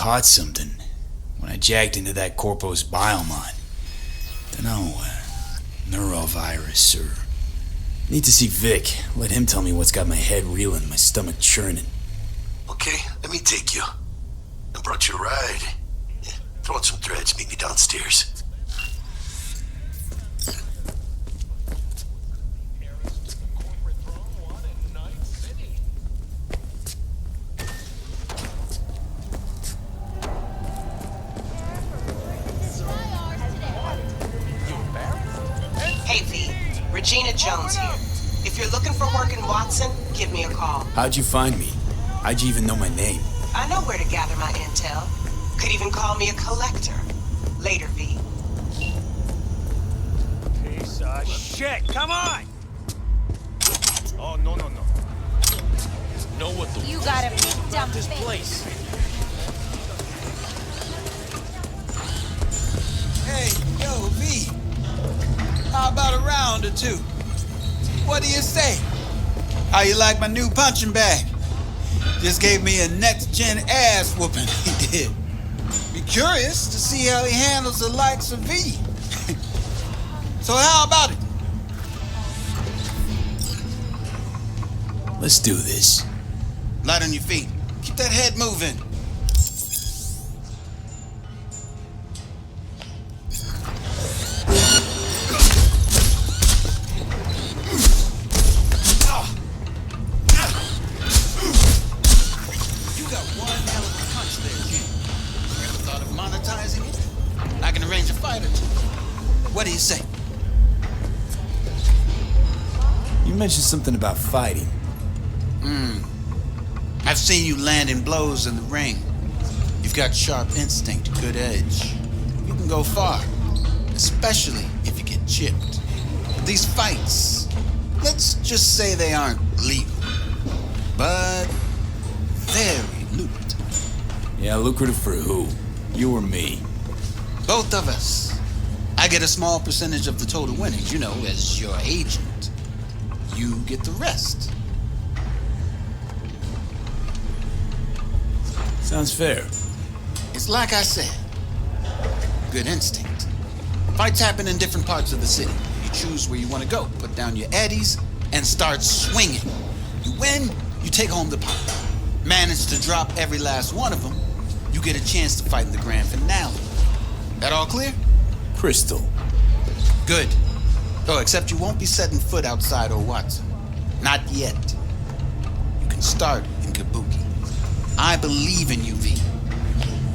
caught something when I jacked into that Corpo's biomon. Dunno, neurovirus or... Need to see Vic. Let him tell me what's got my head reeling, my stomach churning. Okay, let me take you. I brought you a ride. Yeah, throw on some threads, meet me downstairs. Hey V, Regina Jones here. If you're looking for work in Watson, give me a call. How'd you find me? How'd you even know my name? I know where to gather my intel. Could even call me a collector. Later, V. Piece of shit, come on! Oh, no. Know what the You got a big dumb this face. place? Hey, yo, V. How about a round or two? What do you say? How you like my new punching bag? Just gave me a next-gen ass whooping, he did. Be curious to see how he handles the likes of V. So how about it? Let's do this. Light on your feet. Keep that head moving. What do you say? You mentioned something about fighting. I've seen you landing blows in the ring. You've got sharp instinct, good edge. You can go far, especially if you get chipped. These fights, let's just say they aren't legal, but very lucrative. Yeah, lucrative for who? You or me? Both of us. I get a small percentage of the total winnings, you know, as your agent. You get the rest. Sounds fair. It's like I said, good instinct. Fights happen in different parts of the city. You choose where you want to go, put down your eddies, and start swinging. You win, you take home the pot. Manage to drop every last one of them, you get a chance to fight in the grand finale. That all clear? Crystal. Good. Oh, except you won't be setting foot outside old Watson. Not yet. You can start in Kabuki. I believe in you, V.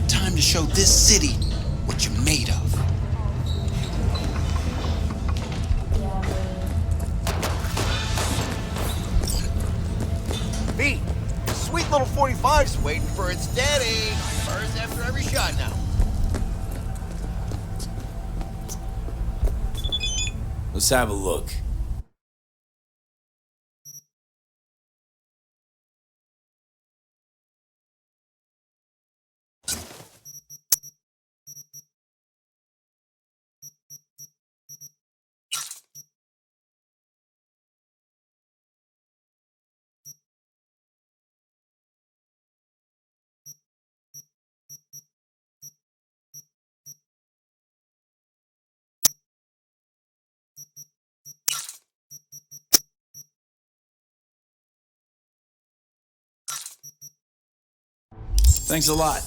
Time to show this city what you're made of. V, sweet little 45's waiting for its daddy. First after every shot now. Let's have a look. Thanks a lot.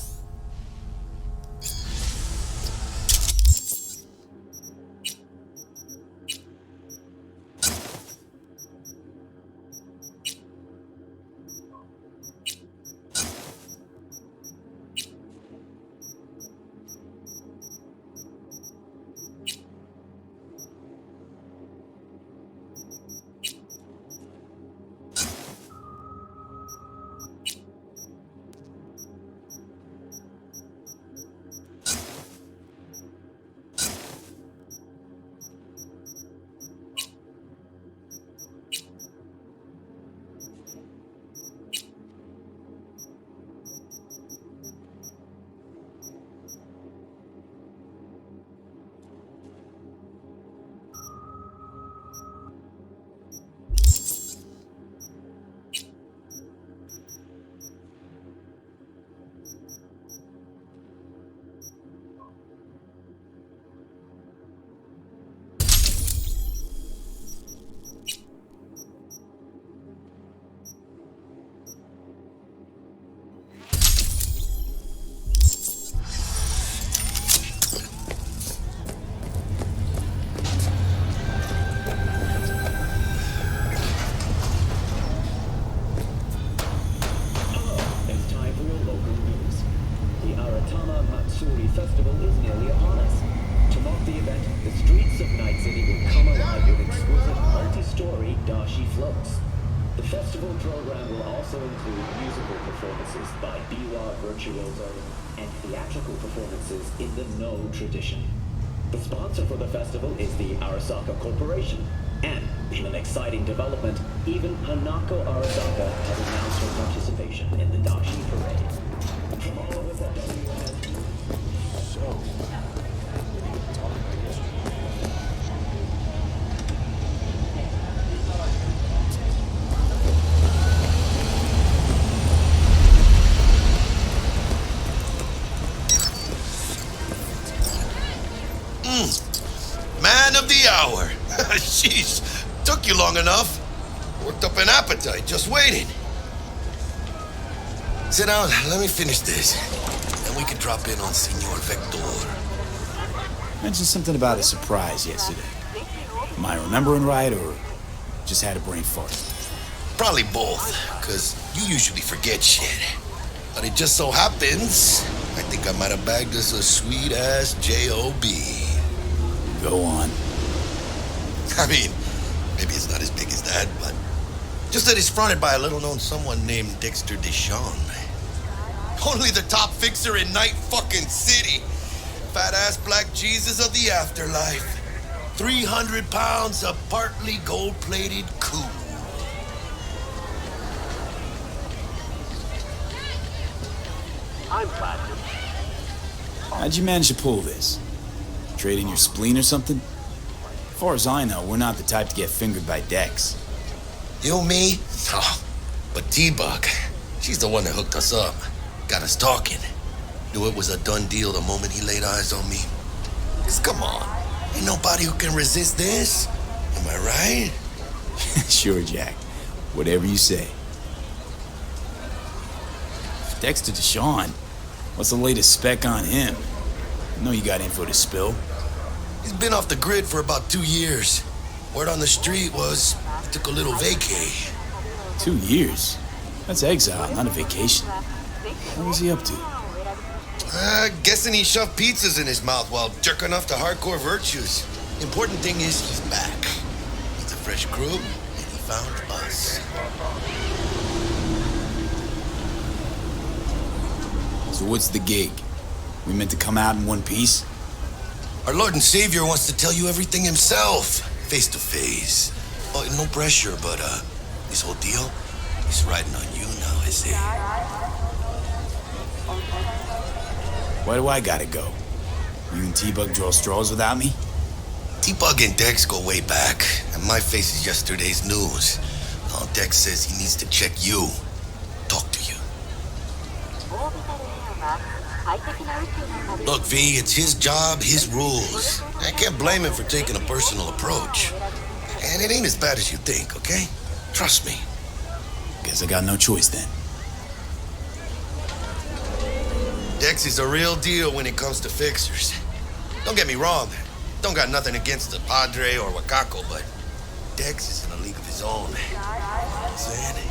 festival program will also include musical performances by biwa virtuoso and theatrical performances in the No tradition. The sponsor for the festival is the Arasaka Corporation, and in an exciting development, even Hanako Arasaka has announced her participation in the Dashi Parade. From all of us at Man of the hour. Jeez, took you long enough. Worked up an appetite just waiting. Sit down, let me finish this. Then we can drop in on Senor Vector. Mentioned something about a surprise yesterday. Am I remembering right, or just had a brain fart? Probably both, because you usually forget shit. But it just so happens, I think I might have bagged us a sweet-ass J.O.B. Go on. I mean, maybe it's not as big as that, but just that it's fronted by a little-known someone named Dexter Deshawn. Only the top fixer in Night fucking City. Fat-ass black Jesus of the afterlife. 300 pounds of partly gold-plated cool. I'm Platinum. How'd you manage to pull this? Trade in your spleen or something? As far as I know, we're not the type to get fingered by Dex. You, me? Oh, but T-Bug, she's the one that hooked us up. Got us talking. Knew it was a done deal the moment he laid eyes on me. 'Cause come on, ain't nobody who can resist this. Am I right? Sure, Jack. Whatever you say. Dexter Deshawn, what's the latest spec on him? I know you got info to spill. He's been off the grid for about 2 years. Word on the street was he took a little vacay. 2 years? That's exile, not a vacation. What was he up to? Guessing he shoved pizzas in his mouth while jerking off to hardcore virtues. Important thing is he's back. It's a fresh crew, and he found us. So what's the gig? We meant to come out in one piece? Our Lord and Savior wants to tell you everything himself, face to face. Oh, no pressure, but this whole deal is riding on you now, I say. Why do I gotta go? You and T-Bug draw straws without me? T-Bug and Dex go way back, and my face is yesterday's news. Now Dex says he needs to check you, talk to you. Look, V, it's his job, his rules. I can't blame him for taking a personal approach. And it ain't as bad as you think, okay? Trust me. Guess I got no choice then. Dex is a real deal when it comes to fixers. Don't get me wrong, don't got nothing against the Padre or Wakako, but Dex is in a league of his own. You know what I'm saying?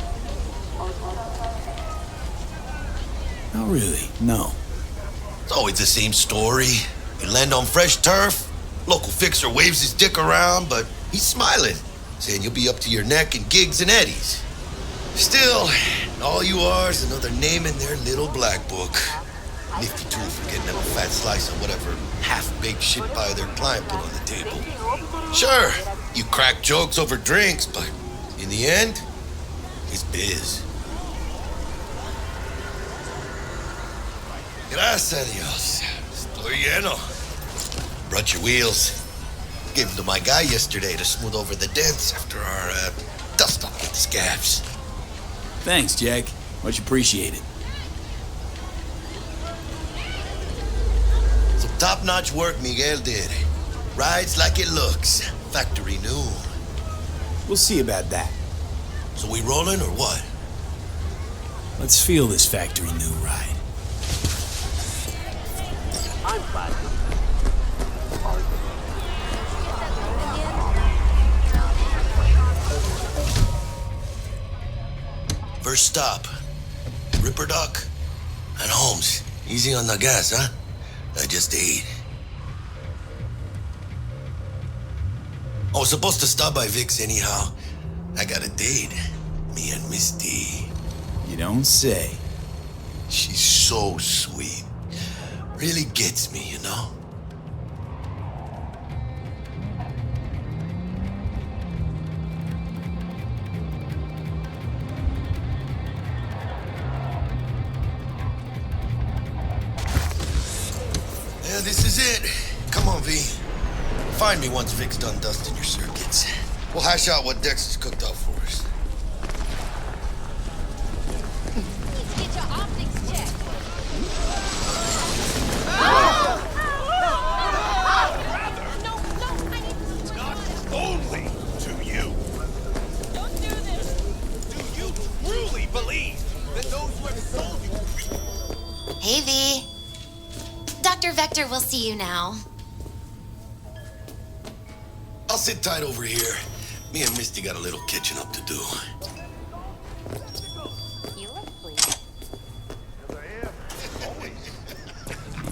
Not really, no. It's always the same story. You land on fresh turf, local fixer waves his dick around, but he's smiling, saying you'll be up to your neck in gigs and eddies. Still, all you are is another name in their little black book. Nifty tool for getting them a fat slice of whatever half-baked shit pie their client put on the table. Sure, you crack jokes over drinks, but in the end, it's biz. Gracias a Dios. Estoy lleno. Brought your wheels. Gave them to my guy yesterday to smooth over the dents after our dust-up with the scabs. Thanks, Jack. Much appreciated. Some top-notch work Miguel did. Rides like it looks. Factory new. We'll see about that. So we rolling or what? Let's feel this factory new ride. I'm Platinum. First stop. Ripperdock and Holmes. Easy on the gas, huh? I just ate. I was supposed to stop by Vic's anyhow. I got a date. Me and Misty. You don't say. She's so sweet. Really gets me, you know? Yeah, this is it. Come on, V. Find me once Vic's done dusting your circuits. We'll hash out what Dex has cooked up for us. Get your optics checked. No, I need to Not only to you. Don't do this. Do you truly believe that those who have told you? Hey, V. Dr. Vector will see you now. I'll sit tight over here. Me and Misty got a little kitchen up to do. You look pleased.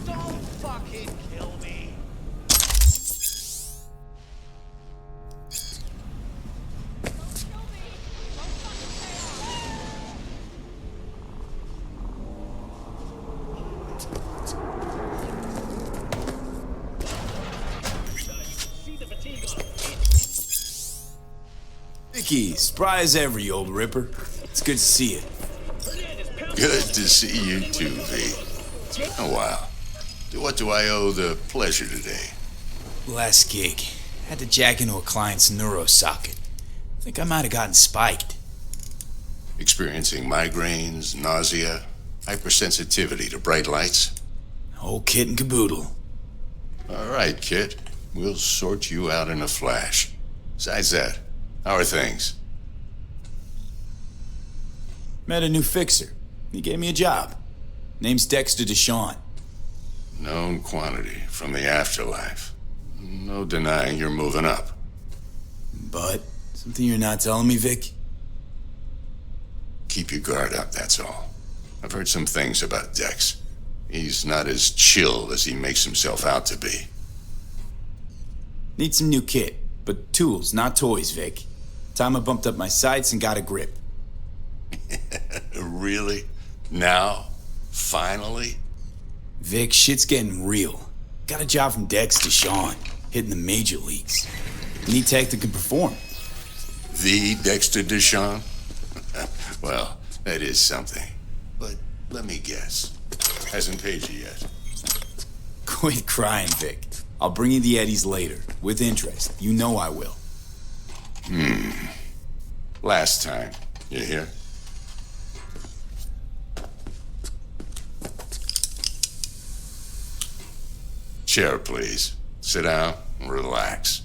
Don't fucking kill me. Vicky, spry as ever, you old ripper. It's good to see you. Good to see you too, V. Oh, wow. What do I owe the pleasure today? Last gig. Had to jack into a client's neuro socket. Think I might have gotten spiked. Experiencing migraines, nausea, hypersensitivity to bright lights? Whole kit and caboodle. All right, kid. We'll sort you out in a flash. Besides that, how are things? Met a new fixer. He gave me a job. Name's Dexter Deshawn. Known quantity from the afterlife. No denying you're moving up. But, something you're not telling me, Vic? Keep your guard up, that's all. I've heard some things about Dex. He's not as chill as he makes himself out to be. Need some new kit, but tools, not toys, Vic. Time I bumped up my sights and got a grip. Really? Now? Finally? Vic, shit's getting real. Got a job from Dex Deshawn, hitting the major leagues. Need tech that can perform. The Dexter Deshawn? Well, that is something. But let me guess. Hasn't paid you yet. Quit crying, Vic. I'll bring you the eddies later, with interest. You know I will. Last time. You hear? Chair, please. Sit down and relax.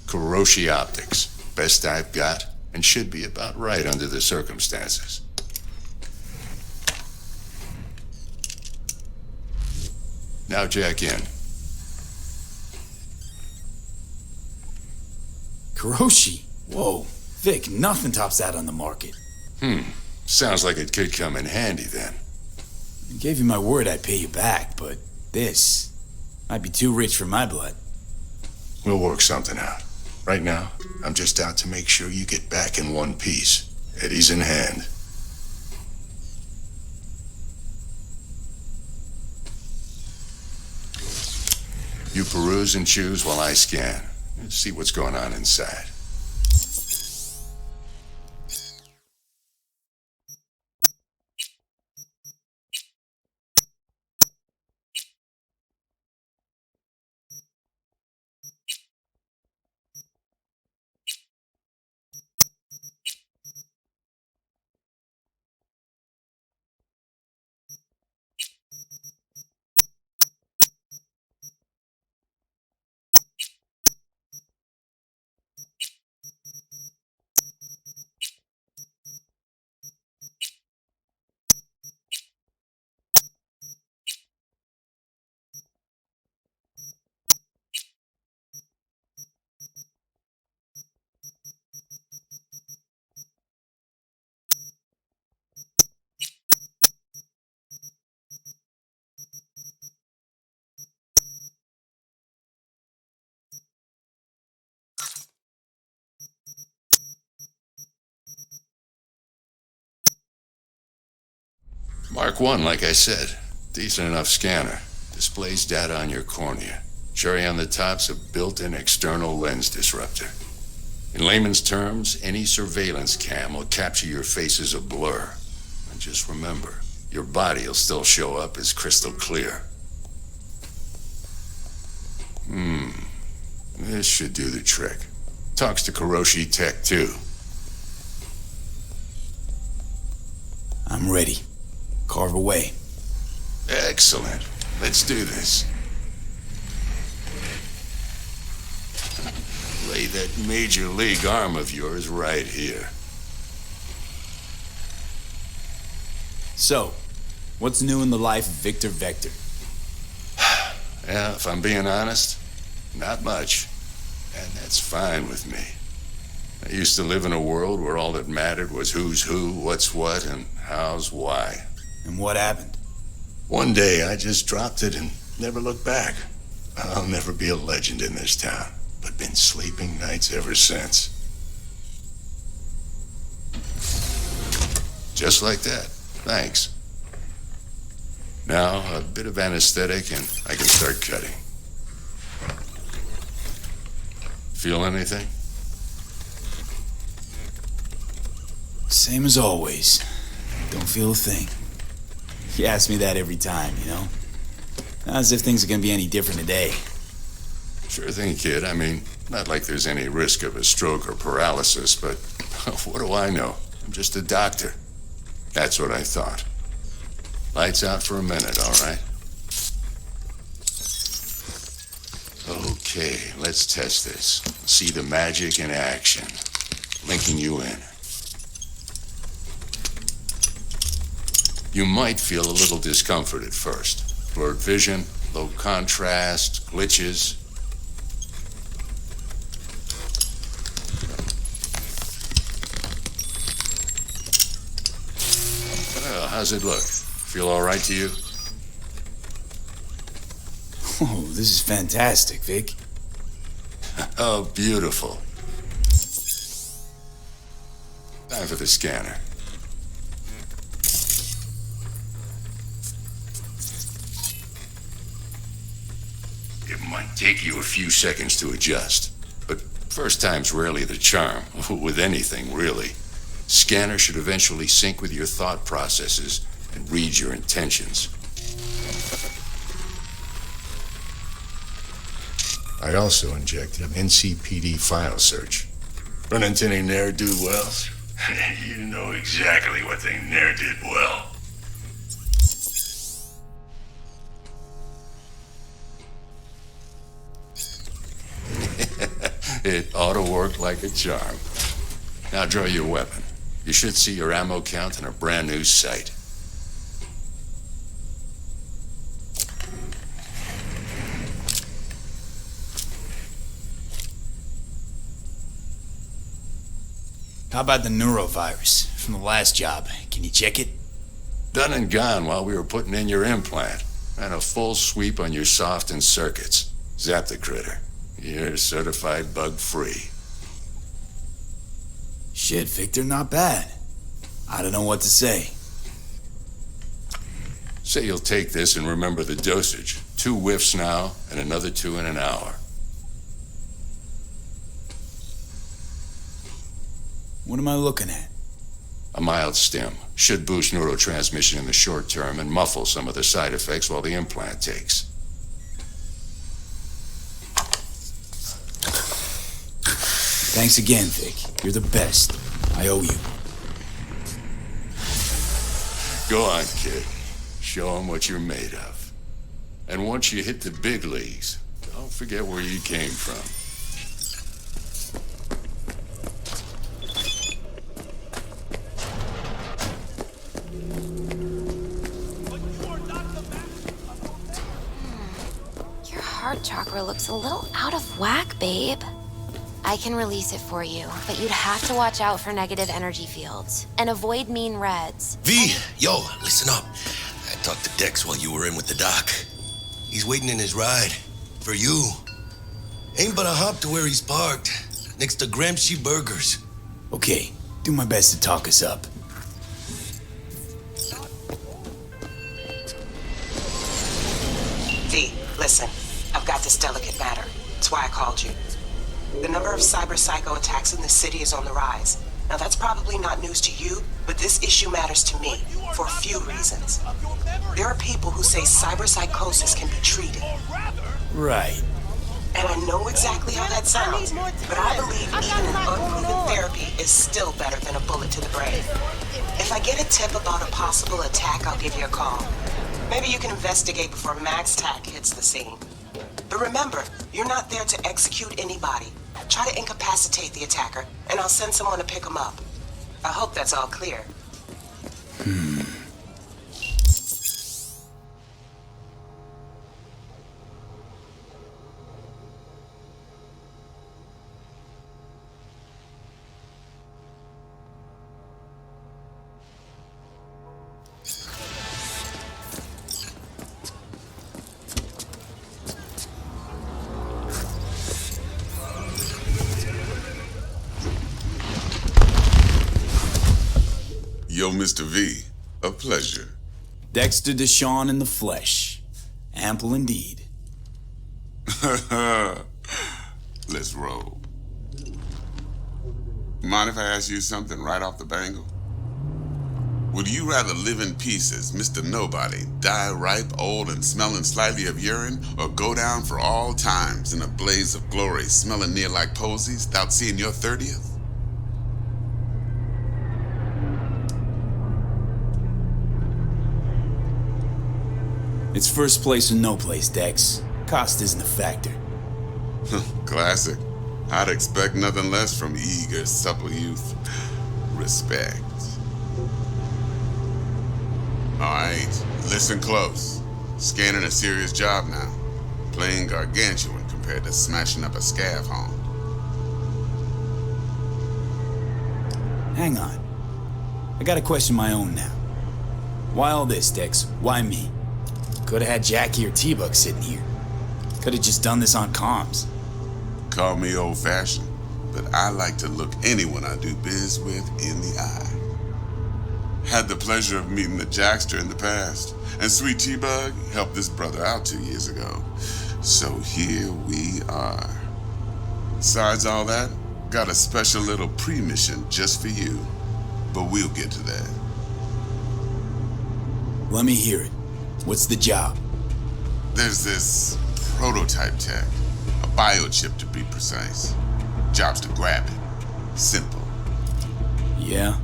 Kuroshi Optics. Best I've got, and should be about right under the circumstances. Now jack in. Kuroshi? Whoa. Vic, nothing tops that on the market. Sounds like it could come in handy then. I gave you my word I'd pay you back, but this might be too rich for my blood. We'll work something out. Right now, I'm just out to make sure you get back in one piece. Eddie's in hand. You peruse and choose while I scan. See what's going on inside. Mark 1, like I said. Decent enough scanner. Displays data on your cornea. Cherry on the top's a built-in external lens disruptor. In layman's terms, any surveillance cam will capture your face as a blur. And just remember, your body will still show up as crystal clear. This should do the trick. Talks to Kuroshi Tech, too. I'm ready. Carve away. Excellent. Let's do this. Lay that major league arm of yours right here. So, what's new in the life of Victor Vector? Yeah, if I'm being honest, not much. And that's fine with me. I used to live in a world where all that mattered was who's who, what's what, and how's why. And what happened? One day I just dropped it and never looked back. I'll never be a legend in this town, but been sleeping nights ever since. Just like that. Thanks. Now, a bit of anesthetic and I can start cutting. Feel anything? Same as always. Don't feel a thing. You ask me that every time, you know? Not as if things are gonna be any different today. Sure thing, kid. I mean, not like there's any risk of a stroke or paralysis, but what do I know? I'm just a doctor. That's what I thought. Lights out for a minute, all right? Okay, let's test this. See the magic in action. Linking you in. You might feel a little discomfort at first. Blurred vision, low contrast, glitches. Well, how's it look? Feel all right to you? Oh, this is fantastic, Vic. Oh, beautiful. Time for the scanner. It might take you a few seconds to adjust, but first time's rarely the charm, with anything, really. Scanner should eventually sync with your thought processes and read your intentions. I also injected an NCPD file search. Run into any ne'er-do-wells? You know exactly what they ne'er did well. It ought to work like a charm. Now draw your weapon. You should see your ammo count in a brand new sight. How about the neurovirus from the last job? Can you check it? Done and gone while we were putting in your implant. And a full sweep on your soft and circuits. Zap the critter. You're certified bug-free. Shit, Victor, not bad. I don't know what to say. Say you'll take this and remember the dosage. 2 whiffs now, and another 2 in an hour. What am I looking at? A mild stim. Should boost neurotransmission in the short term and muffle some of the side effects while the implant takes. Thanks again, Vic. You're the best. I owe you. Go on, kid. Show 'em what you're made of. And once you hit the big leagues, don't forget where you came from. Your heart chakra looks a little out of whack, babe. I can release it for you, but you'd have to watch out for negative energy fields and avoid mean reds. V, yo, listen up. I talked to Dex while you were in with the doc. He's waiting in his ride. For you. Ain't but a hop to where he's parked. Next to Gramsci Burgers. Okay, do my best to talk us up. Listen, I've got this delicate matter. That's why I called you. The number of cyber psycho attacks in the city is on the rise. Now that's probably not news to you, but this issue matters to me for a few reasons. There are people who say cyber psychosis can be treated. Right. And I know exactly how that sounds, but I believe even an unproven therapy is still better than a bullet to the brain. If I get a tip about a possible attack, I'll give you a call. Maybe you can investigate before Max Tack hits the scene. But remember, you're not there to execute anybody. Try to incapacitate the attacker, and I'll send someone to pick him up. I hope that's all clear. Yo, Mr. V, a pleasure. Dexter Deshawn in the flesh. Ample indeed. Let's roll. Mind if I ask you something right off the bangle? Would you rather live in pieces, Mr. Nobody, die ripe, old, and smelling slightly of urine, or go down for all times in a blaze of glory, smelling near like posies, without seeing your 30th? It's first place or no place, Dex. Cost isn't a factor. Classic. I'd expect nothing less from eager, supple youth. Respect. Alright, listen close. Scanning a serious job now. Playing gargantuan compared to smashing up a scav home. Hang on. I gotta question my own now. Why all this, Dex? Why me? Could've had Jackie or T-Buck sitting here. Could've just done this on comms. Call me old-fashioned, but I like to look anyone I do biz with in the eye. Had the pleasure of meeting the Jackster in the past, and Sweet T-Bug helped this brother out 2 years ago. So here we are. Besides all that, got a special little pre-mission just for you, but we'll get to that. Let me hear it. What's the job? There's this prototype tech, a biochip to be precise. Job's to grab it. Simple. Yeah?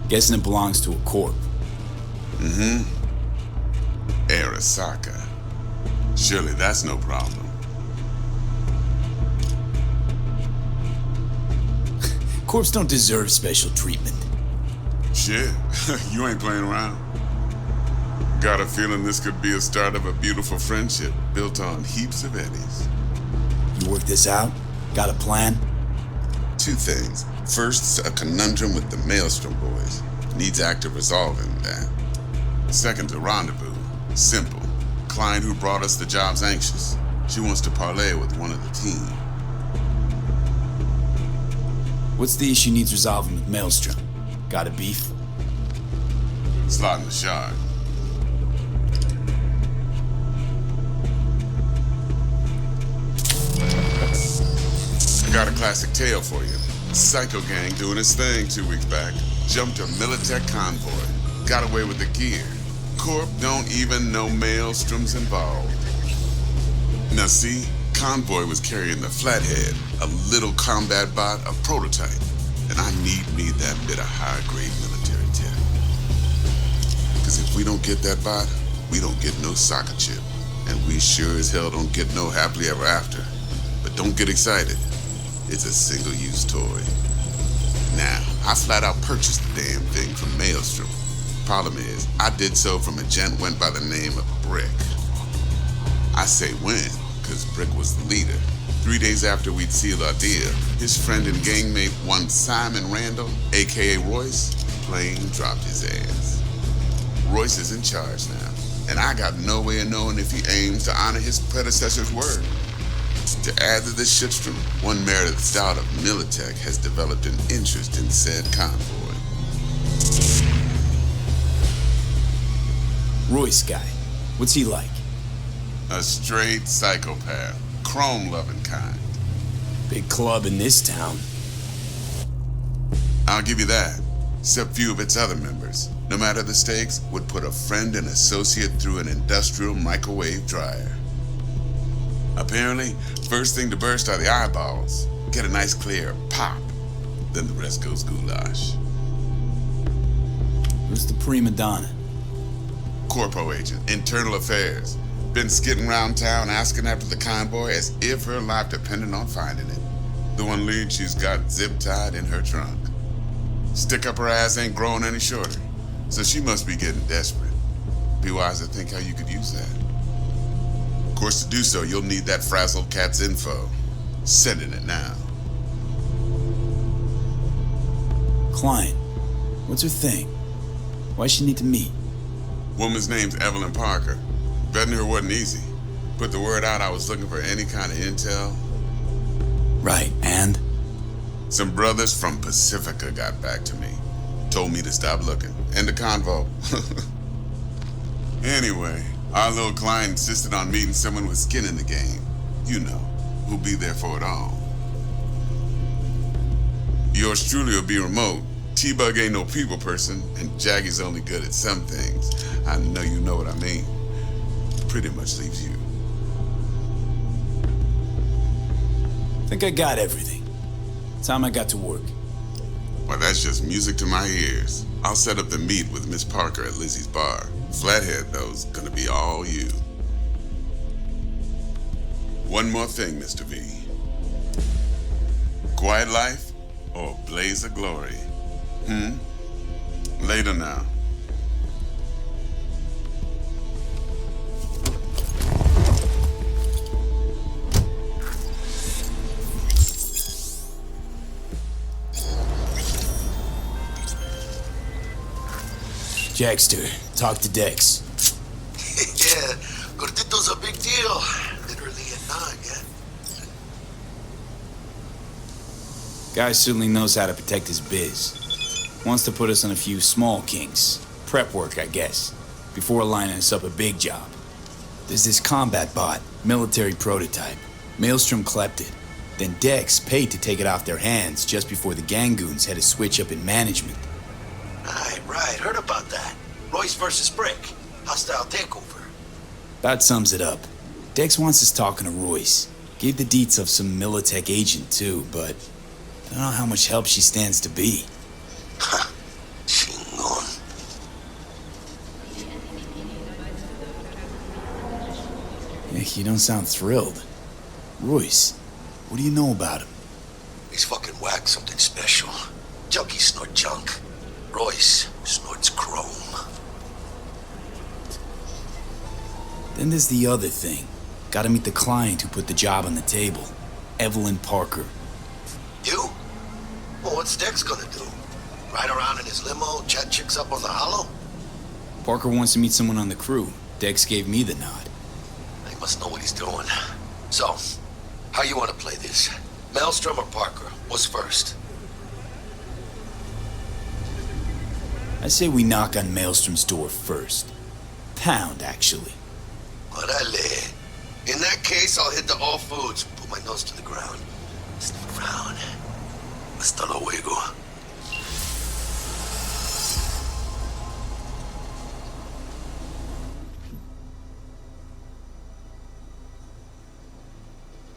Guessing it belongs to a corp. Mm-hmm. Arasaka. Surely that's no problem. Corps don't deserve special treatment. Shit, you ain't playing around. Got a feeling this could be a start of a beautiful friendship built on heaps of eddies. You work this out? Got a plan? Two things. First, a conundrum with the Maelstrom boys. Needs active resolving that. Second, a rendezvous. Simple. Client who brought us the job's anxious. She wants to parlay with one of the team. What's the issue needs resolving with Maelstrom? Got a beef? Slotting the shard. I got a classic tale for you. Psycho gang doing its thing 2 weeks back. Jumped a Militech convoy. Got away with the gear. Corp don't even know Maelstrom's involved. Now see, convoy was carrying the Flathead, a little combat bot, a prototype. And I need me that bit of high-grade military tech. Because if we don't get that bot, we don't get no soccer chip. And we sure as hell don't get no happily ever after. But don't get excited. It's a single-use toy. Now, I flat out purchased the damn thing from Maelstrom. Problem is, I did so from a gent went by the name of Brick. I say when, because Brick was the leader. 3 days after we'd sealed our deal, his friend and gangmate, one Simon Randall, aka Royce, plain dropped his ass. Royce is in charge now, and I got no way of knowing if he aims to honor his predecessor's word. To add to this shitstorm, one Meredith Stout of Militech has developed an interest in said convoy. Royce guy. What's he like? A straight psychopath. Chrome-loving kind. Big club in this town. I'll give you that. Except few of its other members, no matter the stakes, would put a friend and associate through an industrial microwave dryer. Apparently, first thing to burst are the eyeballs. Get a nice clear pop. Then the rest goes goulash. Who's the prima donna? Corpo agent, internal affairs. Been skidding around town asking after the convoy as if her life depended on finding it. The one lead she's got zip-tied in her trunk. Stick up her ass ain't growing any shorter, so she must be getting desperate. Be wise to think how you could use that. Of course, to do so, you'll need that frazzled cat's info. Sending it now. Client. What's her thing? Why she need to meet? Woman's name's Evelyn Parker. Betting her wasn't easy. Put the word out I was looking for any kind of intel. Right, and? Some brothers from Pacifica got back to me. Told me to stop looking. End the convo. Anyway, our little client insisted on meeting someone with skin in the game. You know, who'll be there for it all. Yours truly will be remote. T-Bug ain't no people person, and Jaggy's only good at some things. I know you know what I mean. Pretty much leaves you. Think I got everything. Time I got to work. Well, that's just music to my ears. I'll set up the meet with Miss Parker at Lizzie's bar. Flathead, though's gonna be all you. One more thing, Mr. V. Quiet life or blaze of glory? Later now. Jackster, talk to Dex. Yeah, Gordito's a big deal. Literally a nine, yeah? Guy certainly knows how to protect his biz. Wants to put us on a few small kinks. Prep work, I guess. Before lining us up a big job. There's this combat bot, military prototype. Maelstrom clept it. Then Dex paid to take it off their hands just before the Gangoons had a switch up in management. Right. Heard about that. Royce versus Brick. Hostile takeover. That sums it up. Dex wants us talking to Royce. Gave the deets of some Militech agent too, but I don't know how much help she stands to be. Ha. Chingon. Yeah, you don't sound thrilled. Royce, what do you know about him? He's fucking whack, something special. Junkies snort junk. Royce snorts chrome. Then there's the other thing. Gotta meet the client who put the job on the table. Evelyn Parker. You? Well, what's Dex gonna do? Ride around in his limo, chat chicks up on the hollow? Parker wants to meet someone on the crew. Dex gave me the nod. He must know what he's doing. So, how you want to play this? Maelstrom or Parker? What's first? I say we knock on Maelstrom's door first. Pound, actually. Orale. In that case, I'll hit the all foods, put my nose to the ground. Stick around. Hasta luego.